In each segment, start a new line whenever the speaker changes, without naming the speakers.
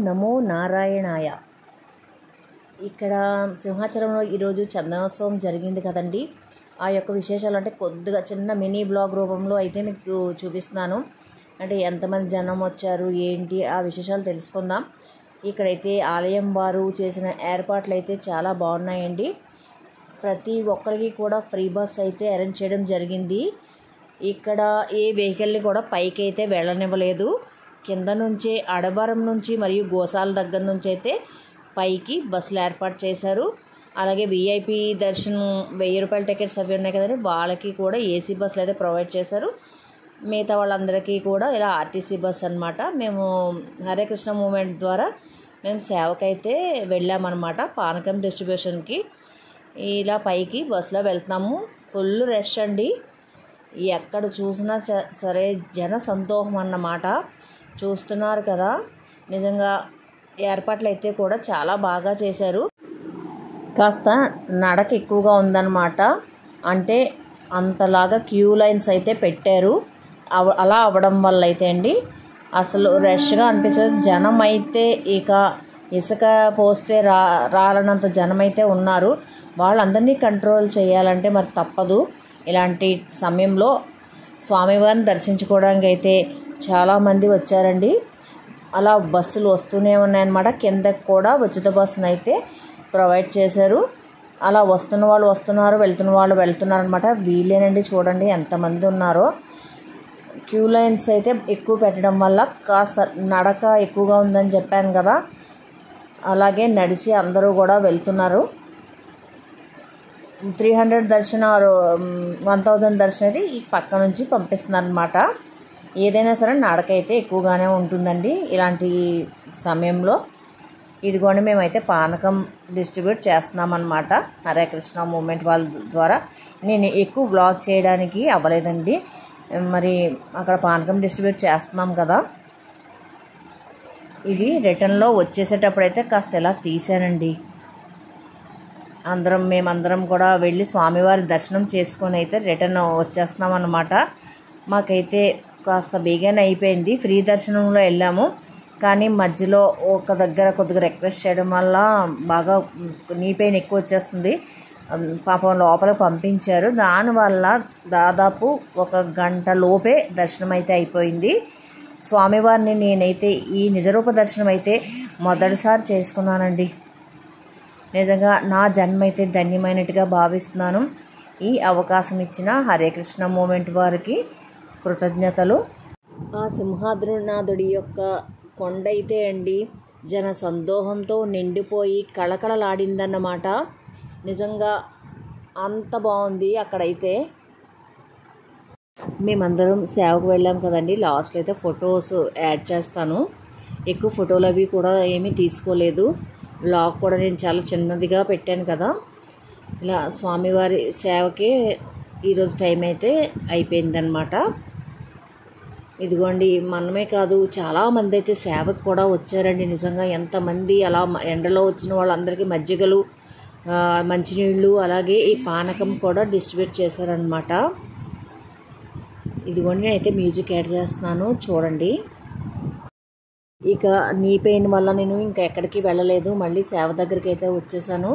నమో నారాయణాయ. ఇక్కడ సింహాచలంలో ఈరోజు చందనోత్సవం జరిగింది కదండి. ఆ యొక్క విశేషాలు అంటే కొద్దిగా చిన్న మినీ బ్లాగ్ రూపంలో అయితే మీకు చూపిస్తున్నాను. అంటే ఎంతమంది జనం వచ్చారు ఏంటి ఆ విశేషాలు తెలుసుకుందాం. ఇక్కడైతే ఆలయం వారు చేసిన ఏర్పాట్లు అయితే చాలా బాగున్నాయండి. ప్రతి ఒక్కరికి కూడా ఫ్రీ బస్ అయితే అరేంజ్ చేయడం జరిగింది. ఇక్కడ ఏ వెహికల్ని కూడా పైకి అయితే వెళ్ళనివ్వలేదు. కింద నుంచే అడవరం నుంచి మరియు గోశాల దగ్గర నుంచి అయితే పైకి బస్సులు ఏర్పాటు చేశారు. అలాగే విఐపి దర్శనం 1000 రూపాయల టికెట్స్ అవి ఉన్నాయి కదండి, వాళ్ళకి కూడా ఏసీ బస్సులు అయితే ప్రొవైడ్ చేశారు. మిగతా వాళ్ళందరికీ కూడా ఇలా ఆర్టీసీ బస్ అనమాట. మేము హరే కృష్ణ మూవ్మెంట్ ద్వారా మేము సేవకైతే వెళ్ళామన్నమాట. పానకం డిస్ట్రిబ్యూషన్కి ఇలా పైకి బస్సులో వెళ్తున్నాము. ఫుల్ రష్ అండి. ఎక్కడ చూసినా సరే జన సంతోషం అన్నమాట. చూస్తున్నారు కదా, నిజంగా ఏర్పాట్లు అయితే కూడా చాలా బాగా చేశారు. కాస్త నడక ఎక్కువగా ఉందన్నమాట. అంటే అంతలాగా క్యూ లైన్స్ అయితే పెట్టారు. అలా అవ్వడం వల్ల అయితే అండి అసలు రష్గా అనిపించదు. జనం అయితే ఇక ఇసుక పోస్తే రాలనంత జనం అయితే ఉన్నారు. వాళ్ళందరినీ కంట్రోల్ చేయాలంటే మరి తప్పదు. ఇలాంటి సమయంలో స్వామివారిని దర్శించుకోవడానికి అయితే చాలామంది వచ్చారండి. అలా బస్సులు వస్తూనే ఉన్నాయన్నమాట. కిందకి కూడా ఉచిత బస్సును అయితే ప్రొవైడ్ చేశారు. అలా వస్తున్న వాళ్ళు వస్తున్నారు, వెళ్తున్న వాళ్ళు వెళ్తున్నారు అనమాట. వీళ్ళేనండి, చూడండి ఎంతమంది ఉన్నారో. క్యూ లైన్స్ అయితే ఎక్కువ పెట్టడం వల్ల కాస్త నడక ఎక్కువగా ఉందని చెప్పాను కదా, అలాగే నడిచి అందరూ కూడా వెళ్తున్నారు. 300 దర్శనం 1000 దర్శనం అయితే ఈ పక్క నుంచి పంపిస్తున్నారు అనమాట. ఏదైనా సరే నడక అయితే ఎక్కువగానే ఉంటుందండి ఇలాంటి సమయంలో. ఇదిగోండి మేమైతే పానకం డిస్ట్రిబ్యూట్ చేస్తున్నామన్నమాట హరే కృష్ణ మూవ్మెంట్ వాళ్ళ ద్వారా. నేను ఎక్కువ వ్లాగ్ చేయడానికి అవ్వలేదండి. మరి అక్కడ పానకం డిస్ట్రిబ్యూట్ చేస్తున్నాం కదా. ఇది రిటర్న్లో వచ్చేసేటప్పుడు అయితే కాస్త ఇలా తీసానండి. మేమందరం కూడా వెళ్ళి స్వామివారి దర్శనం చేసుకొని అయితే రిటర్న్ వచ్చేస్తున్నాం అన్నమాట. మాకైతే కాస్త బేగానే అయిపోయింది. ఫ్రీ దర్శనంలో వెళ్ళాము, కానీ మధ్యలో ఒక దగ్గర కొద్దిగా రిక్వెస్ట్ చేయడం వల్ల బాగా నీ పెయిన్ ఎక్కువ వచ్చేస్తుంది. పాపం లోపలికి పంపించారు. దానివల్ల దాదాపు 1 గంట లోపే దర్శనం అయితే అయిపోయింది. స్వామివారిని నేనైతే ఈ నిజరూప దర్శనం అయితే మొదటిసారి చేసుకున్నానండి. నిజంగా నా జన్మ అయితే ధన్యమైనట్టుగా భావిస్తున్నాను. ఈ అవకాశం ఇచ్చిన హరే కృష్ణ మూవ్మెంట్ వారికి కృతజ్ఞతలు. ఆ సింహాద్రినాథుడి యొక్క కొండ అయితే అండి జన సందోహంతో నిండిపోయి కళకళలాడిందన్నమాట. నిజంగా అంత బాగుంది అక్కడైతే. మేమందరం సేవకు వెళ్ళాం కదండి. లాస్ట్లో అయితే ఫొటోస్ యాడ్ చేస్తాను. ఎక్కువ ఫోటోలు అవి కూడా ఏమీ తీసుకోలేదు. బ్లాగ్ కూడా నేను చాలా చిన్నదిగా పెట్టాను కదా. ఇలా స్వామివారి సేవకే ఈరోజు టైం అయితే అయిపోయిందనమాట. ఇదిగోండి, మనమే కాదు చాలామంది అయితే సేవకు కూడా వచ్చారండి. నిజంగా ఎంతమంది అలా ఎండలో వచ్చిన వాళ్ళందరికీ మజ్జిగలు, మంచినీళ్ళు, అలాగే ఈ పానకం కూడా డిస్ట్రిబ్యూట్ చేశారనమాట. ఇదిగోండి నేనైతే మ్యూజిక్ యాడ్ చేస్తున్నాను, చూడండి. ఇక నీ పెయిన్ వల్ల నేను ఇంకా ఎక్కడికి వెళ్ళలేదు. మళ్ళీ సేవ దగ్గరికి అయితే వచ్చేసాను.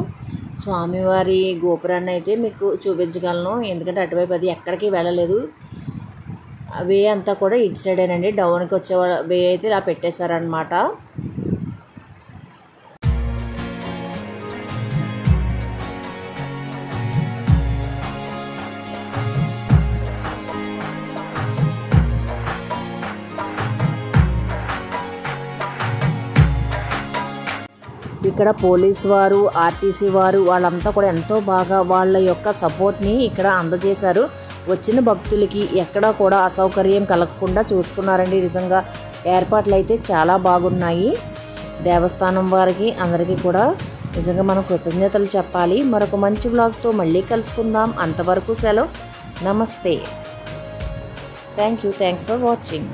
స్వామివారి గోపురాన్ని అయితే మీకు చూపించగలను, ఎందుకంటే అటువైపు అది ఎక్కడికి వెళ్ళలేదు. వే అంతా కూడా ఇటు సైడేనండి. డౌన్కి వచ్చే వే అయితే ఇలా పెట్టేశారనమాట. ఇక్కడ పోలీస్ వారు, ఆర్టీసీ వారు వాళ్ళంతా కూడా ఎంతో బాగా వాళ్ళ యొక్క సపోర్ట్ని ఇక్కడ అందజేశారు. వచ్చిన భక్తులకి ఎక్కడా కూడా అసౌకర్యం కలగకుండా చూసుకున్నారండి. నిజంగా ఏర్పాట్లు అయితే చాలా బాగున్నాయి. దేవస్థానం వారికి అందరికీ కూడా నిజంగా మనం కృతజ్ఞతలు చెప్పాలి. మరొక మంచి వ్లాగ్తో మళ్ళీ కలుసుకుందాం. అంతవరకు సెలవు. నమస్తే. Thanks for watching.